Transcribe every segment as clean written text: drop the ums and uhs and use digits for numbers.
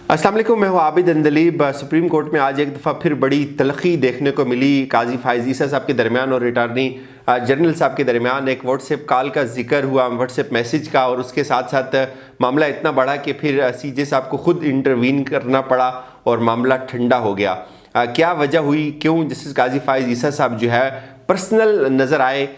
अस्सलाम वालेकुम, मैं हूँ आबिद अंदलीब। सुप्रीम कोर्ट में आज एक दफ़ा फिर बड़ी तलखी देखने को मिली काजी फायज़ ईसा साहब के दरमियान और अटॉर्नी जनरल साहब के दरमियान। एक व्हाट्सएप कॉल का जिक्र हुआ, व्हाट्सएप मैसेज का, और उसके साथ साथ मामला इतना बढ़ा कि फिर सीजे साहब को ख़ुद इंटरवीन करना पड़ा और मामला ठंडा हो गया। क्या वजह हुई, क्यों जस्टिस काजी फायज़ ईसा साहब जो है पर्सनल नज़र आए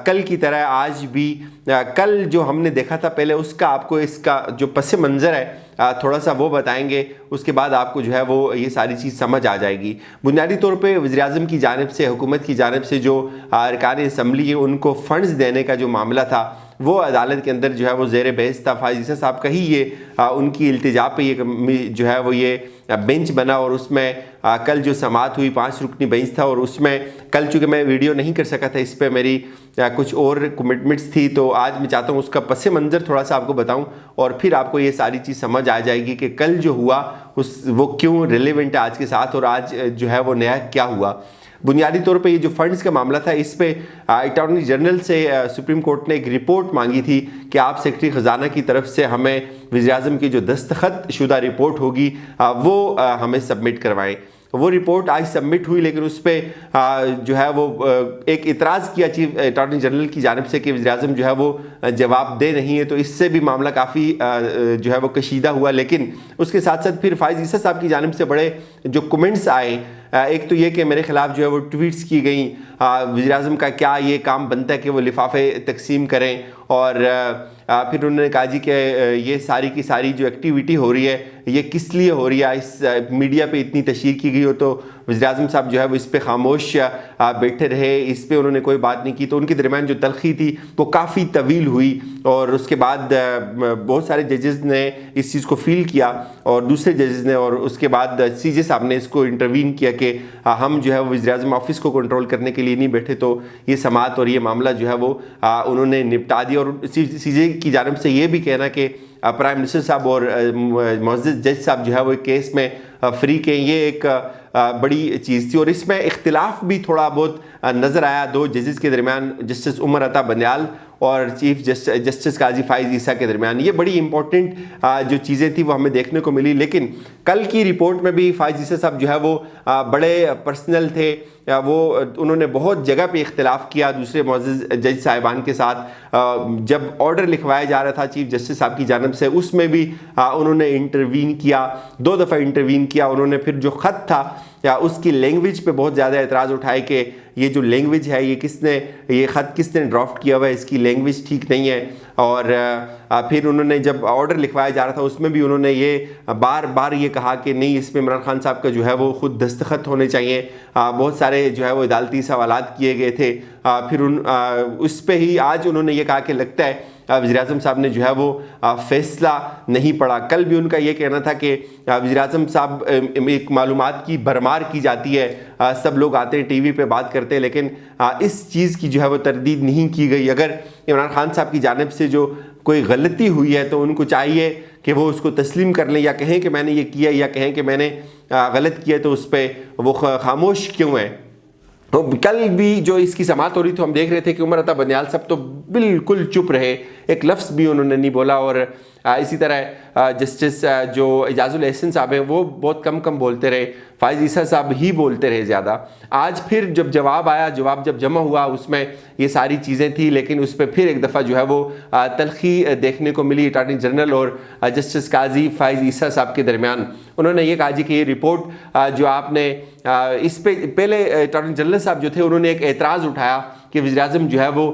कल की तरह आज भी? कल जो हमने देखा था पहले उसका आपको इसका जो पस मंज़र है थोड़ा सा वो बताएंगे, उसके बाद आपको जो है वो ये सारी चीज़ समझ आ जाएगी। बुनियादी तौर पे वज़ीर-ए-आज़म की जानिब से, हुकूमत की जानिब से जो अरकान असम्बली उनको फ़ंड्स देने का जो मामला था वो अदालत के अंदर जो है वो ज़ेर बहस था। फायज़ ईसा साहब का ही ये उनकी इल्तिजा पे ये जो है वो ये बेंच बना, और उसमें कल जो समाअत हुई 5 रुकनी बेंच था, और उसमें कल चूँकि मैं वीडियो नहीं कर सका था, इस पर मेरी कुछ और कमिटमेंट्स थी, तो आज मैं चाहता हूँ उसका पस मंज़र थोड़ा सा आपको बताऊँ और फिर आपको ये सारी चीज़ समझ आ जाएगी कि कल जो हुआ वो क्यों रिलेवेंट है आज के साथ, और आज जो है वो नया क्या हुआ। बुनियादी तौर पे ये जो फंड्स का मामला था, इस पे अटॉर्नी जनरल से सुप्रीम कोर्ट ने एक रिपोर्ट मांगी थी कि आप सेक्रेटरी ख़जाना की तरफ से हमें वज़ीर-ए-आज़म की जो दस्तखत शुदा रिपोर्ट होगी वो हमें सबमिट करवाएं। वो रिपोर्ट आज सबमिट हुई, लेकिन उस पर जो है वो एक इतराज़ किया चीफ अटॉर्नी जनरल की जानिब से कि वज़ीर-ए-आज़म जो है वो जवाबदेह नहीं है, तो इससे भी मामला काफ़ी जो है वो कशीदा हुआ। लेकिन उसके साथ साथ फिर फायज़ ईसा साहब की जानिब से बड़े जो कमेंट्स आए, एक तो ये कि मेरे ख़िलाफ़ जो है वो ट्वीट्स की गई, वज़ीर-ए-आज़म का क्या ये काम बनता है कि वो लिफाफे तकसीम करें, और फिर उन्होंने कहा जी कि ये सारी की सारी जो एक्टिविटी हो रही है ये किस लिए हो रही है, इस मीडिया पे इतनी तशहीर की गई हो तो वज़ीर-ए-आज़म साहब जो है वो इस पे खामोश बैठे रहे, इस पे उन्होंने कोई बात नहीं की। तो उनके दरमियान जो तलखी थी वो काफ़ी तवील हुई, और उसके बाद बहुत सारे जजेस ने इस चीज़ को फ़ील किया और दूसरे जजेस ने, और उसके बाद सीजे साहब ने इसको इंटरवीन किया कि हम जो है वो वज़ीर-ए-आज़म ऑफिस को कंट्रोल करने के लिए नहीं बैठे, तो ये समाअत और ये मामला जो है वो उन्होंने निपटा दिया। और सीजे की जानिब से ये भी कहना कि प्राइम मिनिस्टर साहब और मुअज़्ज़ज़ जज साहब जो है वो केस में फ्री के, ये एक बड़ी चीज़ थी। और इसमें इख्तिलाफ भी थोड़ा बहुत नज़र आया दो जजेस के दरमियान, जस्टिस उमर अता बंदियाल और चीफ जस्टिस काजी फायज़ ईसा के दरमियान। ये बड़ी इंपॉर्टेंट जो चीज़ें थी वो हमें देखने को मिली। लेकिन कल की रिपोर्ट में भी फायज़ ईसा साहब जो है वो बड़े पर्सनल थे, वो उन्होंने बहुत जगह पे इख्तिलाफ़ किया दूसरे मुअज़्ज़ज़ जज साहिबान के साथ। जब ऑर्डर लिखवाया जा रहा था चीफ जस्टिस साहब की जानिब से, उसमें भी उन्होंने इंटरवीन किया, 2 दफ़ा इंटरवीन किया। उन्होंने फिर जो ख़त था या उसकी लैंग्वेज पे बहुत ज़्यादा एतराज़ उठाए कि ये जो लैंग्वेज है ये ख़त किसने ड्राफ्ट किया हुआ है, इसकी लैंग्वेज ठीक नहीं है। और फिर उन्होंने जब ऑर्डर लिखवाया जा रहा था उसमें भी उन्होंने ये बार बार ये कहा कि नहीं, इसमें इमरान खान साहब का जो है वो ख़ुद दस्तखत होने चाहिए। बहुत सारे जो है वो अदालती सवालात किए गए थे। फिर उस पर ही आज उन्होंने ये कहा कि लगता है वज़ीर-ए-आज़म साहब ने जो है वो फ़ैसला नहीं पढ़ा। कल भी उनका ये कहना था कि वज़ीर-ए-आज़म साहब एक मालूमात की भरमार की जाती है, सब लोग आते हैं टीवी पे बात करते हैं, लेकिन इस चीज़ की जो है वो तरदीद नहीं की गई। अगर इमरान खान साहब की जानिब से जो कोई गलती हुई है तो उनको चाहिए कि वो उसको तस्लीम कर लें, या कहें कि मैंने ये किया, या कहें कि मैंने गलत किया, तो उस पर वो खामोश क्यों है। तो कल भी जो इसकी समाअत हो रही थी हम देख रहे थे कि उमर अता बंदियाल साहब तो बिल्कुल चुप रहे, एक लफ्ज़ भी उन्होंने नहीं बोला। और इसी तरह जस्टिस जो इजाज़ुल एहसन साहब हैं वो बहुत कम बोलते रहे, फायज़ ईसा साहब ही बोलते रहे ज़्यादा। आज फिर जब जवाब आया, जवाब जब जमा हुआ, उसमें ये सारी चीज़ें थी, लेकिन उस पर फिर एक दफ़ा जो है वो तलखी देखने को मिली अटॉर्नी जनरल और जस्टिस काजी फायज़ ईसा साहब के दरमियान। उन्होंने ये कहा जी कि ये रिपोर्ट जो आपने इस पे पहले अटॉर्नी जनरल साहब जो थे उन्होंने एक एतराज़ उठाया कि वज़ीर-ए-आज़म जो है वो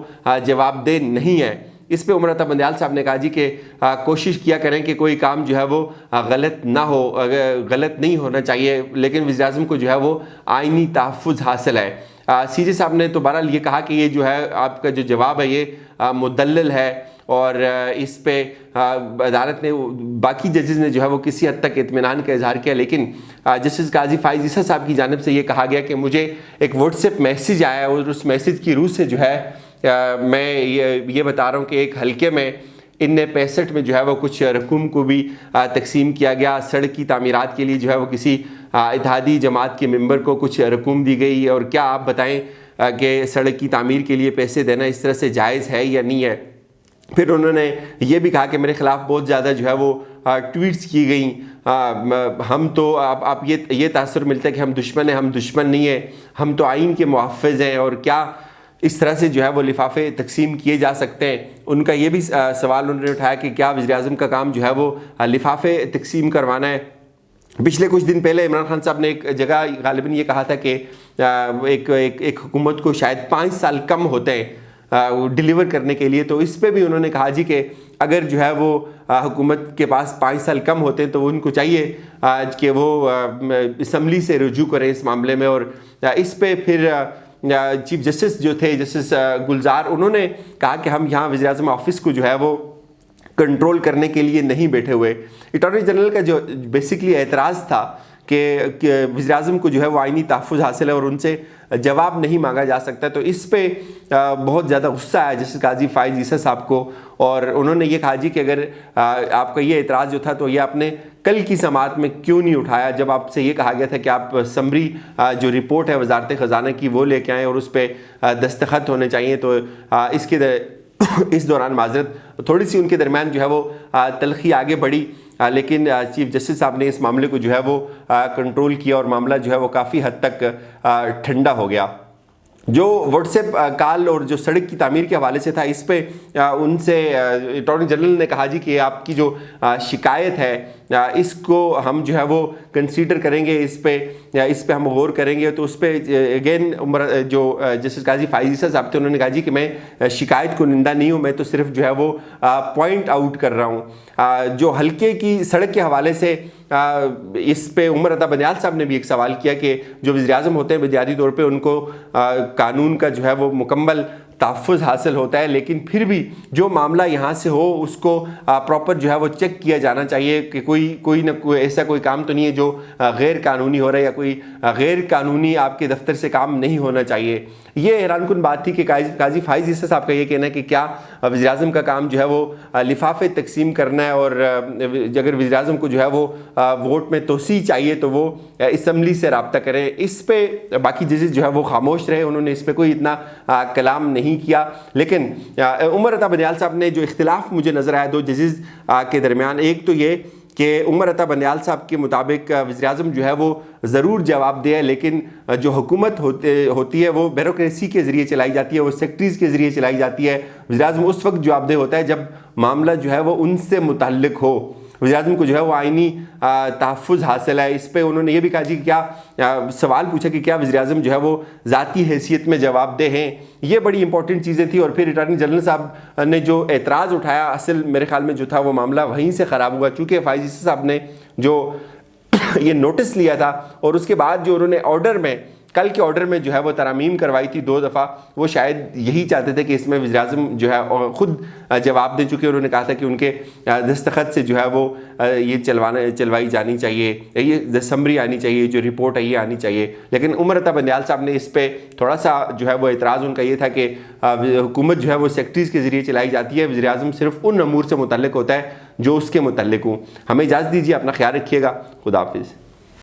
जवाबदेह नहीं है। इस पे उमर अता बंदियाल साहब ने कहा जी कि कोशिश किया करें कि कोई काम जो है वो गलत ना हो, गलत नहीं होना चाहिए, लेकिन वज़ीर-ए-आज़म को जो है वो आइनी तहफ़्फ़ुज़ हासिल है। सीजे साहब ने तो बहरहाल ये कहा कि ये जो है आपका जो जवाब है ये मुदल्लल है, और इस पे अदालत ने, बाकी जजेस ने जो है वो किसी हद तक इत्मीनान का इजहार किया। लेकिन जस्टिस काजी फायज़ ईसा साहब की जानिब से ये कहा गया कि मुझे एक व्हाट्सएप मैसेज आया, और उस मैसेज की रूह से जो है मैं ये बता रहा हूँ कि एक हल्के में इन 65 में जो है वो कुछ रकूम को भी तकसीम किया गया। सड़क की तामीरात के लिए जो है वो किसी इत्तेहादी जमात के मेंबर को कुछ रकूम दी गई। और क्या आप बताएं कि सड़क की तामीर के लिए पैसे देना इस तरह से जायज़ है या नहीं है। फिर उन्होंने ये भी कहा कि मेरे ख़िलाफ़ बहुत ज़्यादा जो है वो ट्वीट्स की गई, हम तो आप ये तासुर मिलता है कि हम दुश्मन हैं, हम दुश्मन नहीं है, हम तो आइन के मुहफ़्फ़िज़ हैं, और क्या इस तरह से जो है वो लिफाफे तकसीम किए जा सकते हैं। उनका ये भी सवाल उन्होंने उठाया कि क्या वज़ीर-ए-आज़म का काम जो है वो लिफाफे तकसीम करवाना है। पिछले कुछ दिन पहले इमरान खान साहब ने एक जगह गालिबन ये कहा था कि एक हुकूमत को शायद 5 साल कम होते हैं डिलीवर करने के लिए, तो इस पे भी उन्होंने कहा जी कि अगर जो है वो हुकूमत के पास 5 साल कम होते हैं तो उनको चाहिए कि वो असम्बली से रुजू करें इस मामले में। और इस पे फिर चीफ जस्टिस जो थे, जस्टिस गुलजार, उन्होंने कहा कि हम यहाँ वज़ीर-ए-आज़म ऑफिस को जो है वो कंट्रोल करने के लिए नहीं बैठे हुए। अटॉर्नी जनरल का जो बेसिकली एतराज़ था कि वज़ीर-ए-आज़म को जो है वो आइनी तहफ़्फ़ुज़ हासिल है और उनसे जवाब नहीं मांगा जा सकता, तो इस पे बहुत ज़्यादा गुस्सा आया जस्टिस काजी फ़ाइज़ ईसा साहब को, और उन्होंने ये कहा जी कि अगर आपका ये एतराज़ जो था तो ये आपने कल की समाअत में क्यों नहीं उठाया, जब आपसे ये कहा गया था कि आप समरी जो रिपोर्ट है वज़ारत ख़ज़ाना की वो लेके आएँ और उस पर दस्तखत होने चाहिए। तो इस दौरान माजरत थोड़ी सी उनके दरमियान जो है वो तलखी आगे बढ़ी, लेकिन चीफ जस्टिस साहब ने इस मामले को जो है वो कंट्रोल किया और मामला जो है वो काफ़ी हद तक ठंडा हो गया। जो व्हाट्सएप कॉल और जो सड़क की तामीर के हवाले से था, इस पे उनसे अटॉर्नी जनरल ने कहा जी कि आपकी जो शिकायत है इसको हम जो है वो कंसीडर करेंगे, इस पे हम गौर करेंगे। तो उस पर अगेन जो जस्टिस काजी फ़ाइज़ ईसा साहब थे, उन्होंने कहा जी कि मैं शिकायत को निंदा नहीं हूँ, मैं तो सिर्फ जो है वो पॉइंट आउट कर रहा हूँ। जो हल्के की सड़क के हवाले से इस पे उमर अता बंदियाल साहब ने भी एक सवाल किया कि जो वज़ीर-ए-आज़म होते हैं बुनियादी तौर पे उनको कानून का जो है वो मुकम्मल तहफ़्फ़ुज़ हासिल होता है, लेकिन फिर भी जो मामला यहाँ से हो उसको प्रॉपर जो है वो चेक किया जाना चाहिए कि कोई ना कोई ऐसा कोई काम तो नहीं है जो गैर कानूनी हो रहा है, या कोई गैर कानूनी आपके दफ्तर से काम नहीं होना चाहिए। ये हैरानकुन बात थी कि काजी फ़ाइज़ ईसा साहब का ये कहना है कि क्या वज़ीर-ए-आज़म का काम जो है वो लिफाफे तकसीम करना है, और अगर वज़ीर-ए-आज़म को जो है वो वोट में तोसी चाहिए तो वो असम्बली से रब्ता करें। इस पे बाकी जजेस जो है वो खामोश रहे, उन्होंने इस पर कोई इतना कलाम नहीं किया। लेकिन उमर अता बंदियाल साहब ने जो इख्तिलाफ मुझे नज़र आया 2 जजेस के दरमियान, एक तो ये कि उमर अता बंदियाल साहब के मुताबिक वज़ीर-ए-आज़म जो है वो ज़रूर जवाबदेह है, लेकिन जो हुकूमत होती है वो ब्यूरोक्रेसी के ज़रिए चलाई जाती है, वो सेक्रेटरीज़ के ज़रिए चलाई जाती है। वज़ीर-ए-आज़म उस वक्त जवाबदेह होता है जब मामला जो है वो उनसे मुतल्लिक हो। वज़ीर-ए-आज़म को जो है वो आइनी तहफ़्फ़ुज़ हासिल है। इस पे उन्होंने ये भी कहा जी कि क्या सवाल पूछा कि क्या वज़ीर-ए-आज़म जो है वो ज़ाती हैसियत में जवाबदेह हैं। ये बड़ी इंपॉर्टेंट चीज़ें थी। और फिर अटॉर्नी जनरल साहब ने जो एतराज़ उठाया, असल मेरे ख्याल में जो था वो मामला वहीं से ख़राब हुआ, चूँकि फ़ाइज़ ईसा साहब ने जो ये नोटिस लिया था और उसके बाद जो उन्होंने ऑर्डर में, कल के ऑर्डर में जो है वो तरामीम करवाई थी 2 दफ़ा, वो शायद यही चाहते थे कि इसमें वज़ीर-ए-आज़म जो है खुद जवाब दे चुके। उन्होंने कहा था कि उनके दस्तखत से जो है वो ये चलवाई जानी चाहिए, ये समरी आनी चाहिए, जो रिपोर्ट है ये आनी चाहिए। लेकिन उमर अता बंदियाल साहब ने इस पर थोड़ा सा जो है वो एतराज़ उनका ये था कि हुकूमत जो है वो सेक्रेटरीज़ के ज़रिए चलाई जाती है, वज़ीर-ए-आज़म सिर्फ उन अमूर से मुतल्लिक होता है जो उसके मुतल्लिक हूँ। हमें इजाज़त दीजिए, अपना ख्याल रखिएगा, खुदा हाफिज़।